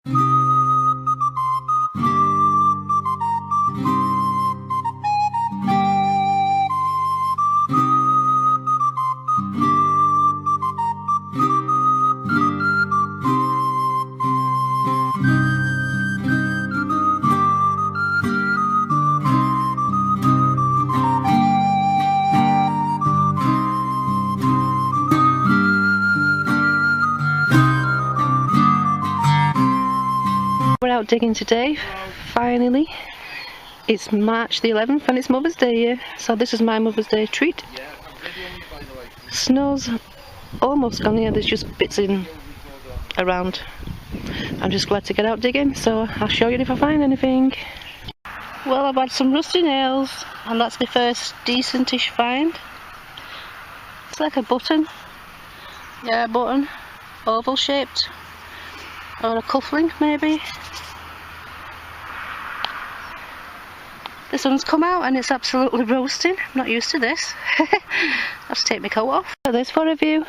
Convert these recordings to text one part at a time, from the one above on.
We're out digging today, finally. It's March the 11th and it's Mother's Day here, so this is my Mother's Day treat. Snow's almost gone here, there's just bits in around. I'm just glad to get out digging, so I'll show you if I find anything. Well, I've had some rusty nails and that's my first decentish find. It's like a button. Yeah, a button. Oval shaped. Or a cufflink maybe. This one's come out and it's absolutely roasting. I'm not used to this. I have to take my coat off. So there's for a view.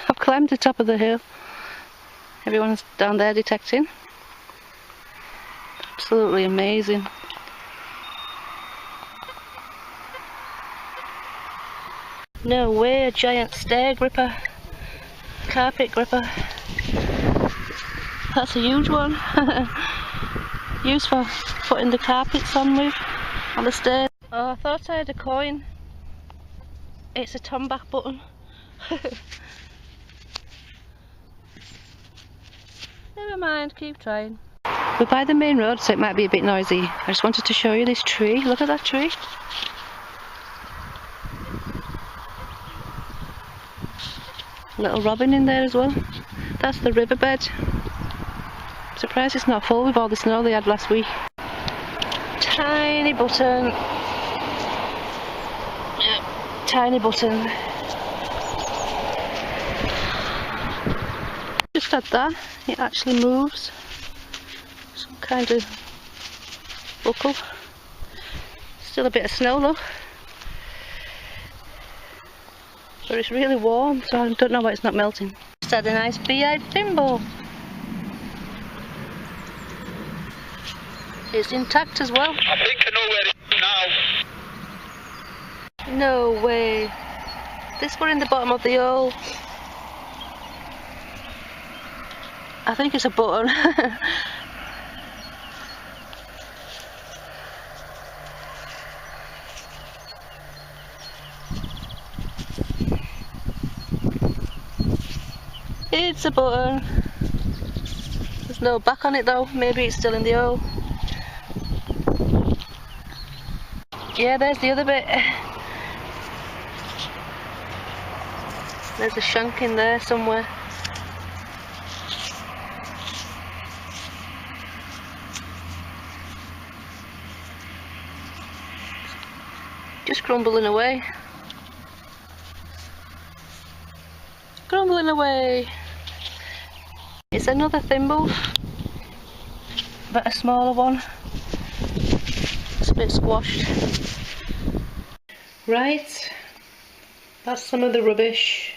I've climbed the top of the hill. Everyone's down there detecting. Absolutely amazing. No way, a giant stair gripper. Carpet gripper. That's a huge one. Used for putting the carpets on with, on the stairs. Oh, I thought I had a coin. It's a tomback button. Never mind, keep trying. We're by the main road, so it might be a bit noisy. I just wanted to show you this tree. Look at that tree. Little robin in there as well. That's the riverbed. Surprised it's not full with all the snow they had last week. Tiny button. Yep, tiny button. Just at that, it actually moves. Some kind of buckle. Still a bit of snow, look. But it's really warm, so I don't know why it's not melting. Just had a nice Bee Hive thimble. It's intact as well. I think I know where it is now. No way. This one in the bottom of the hole. I think it's a button. It's a button. There's no back on it though. Maybe it's still in the hole. Yeah, there's the other bit. There's a shank in there somewhere. Just crumbling away. Crumbling away. It's another thimble, but a smaller one. It's a bit squashed. Right, that's some of the rubbish.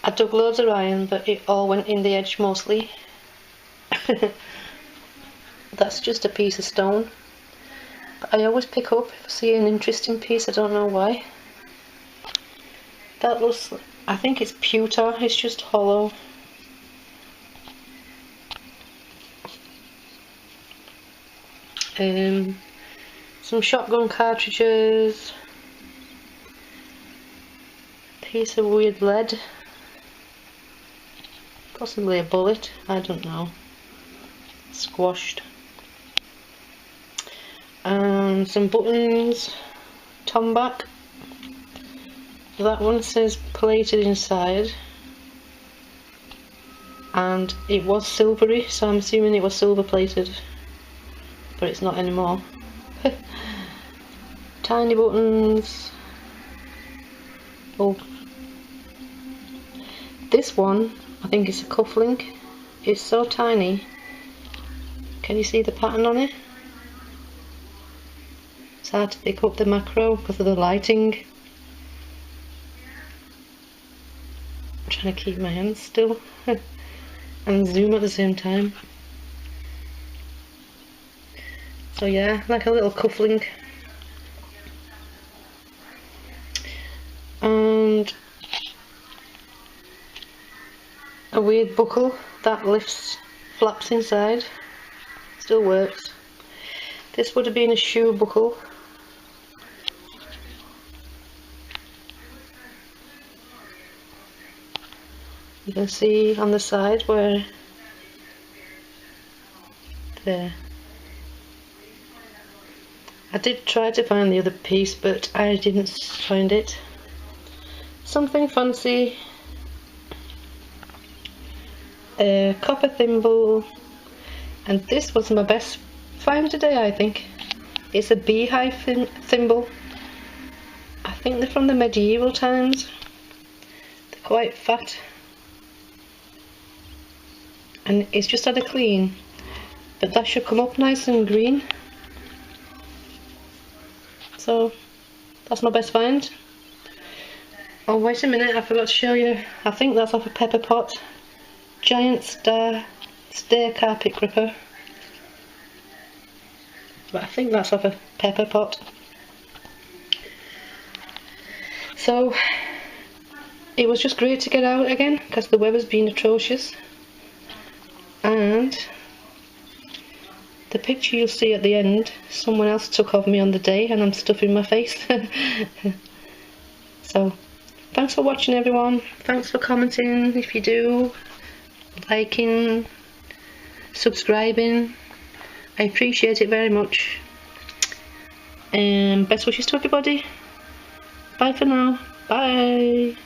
I dug loads of iron, but it all went in the edge mostly. That's just a piece of stone. But I always pick up if I see an interesting piece, I don't know why. That looks, I think it's pewter, it's just hollow. Some shotgun cartridges, piece of weird lead, possibly a bullet, I don't know, squashed, and some buttons, tomback. That one says plated inside, and it was silvery, so I'm assuming it was silver plated, but it's not anymore. Tiny buttons. Oh, this one I think it's a cufflink. It's so tiny. Can you see the pattern on it? It's hard to pick up the macro because of the lighting. I'm trying to keep my hands still. and zoom at the same time. So yeah, like a little cuffling. And a weird buckle that lifts, flaps inside. Still works. This would have been a shoe buckle. You can see on the side where there. I did try to find the other piece, but I didn't find it. Something fancy. A copper thimble, and this was my best find today, I think. It's a Bee Hive thimble. I think they're from the medieval times. They're quite fat. And it's just had a clean, but that should come up nice and green. So that's my best find. Oh wait a minute, I forgot to show you. I think that's off a pepper pot. Giant stair carpet gripper. But I think that's off a pepper pot. So it was just great to get out again because the weather's been atrocious. And the picture you'll see at the end, someone else took of me on the day, and I'm stuffing my face. So thanks for watching, everyone. Thanks for commenting if you do, liking, subscribing. I appreciate it very much. And best wishes to everybody. Bye for now. Bye.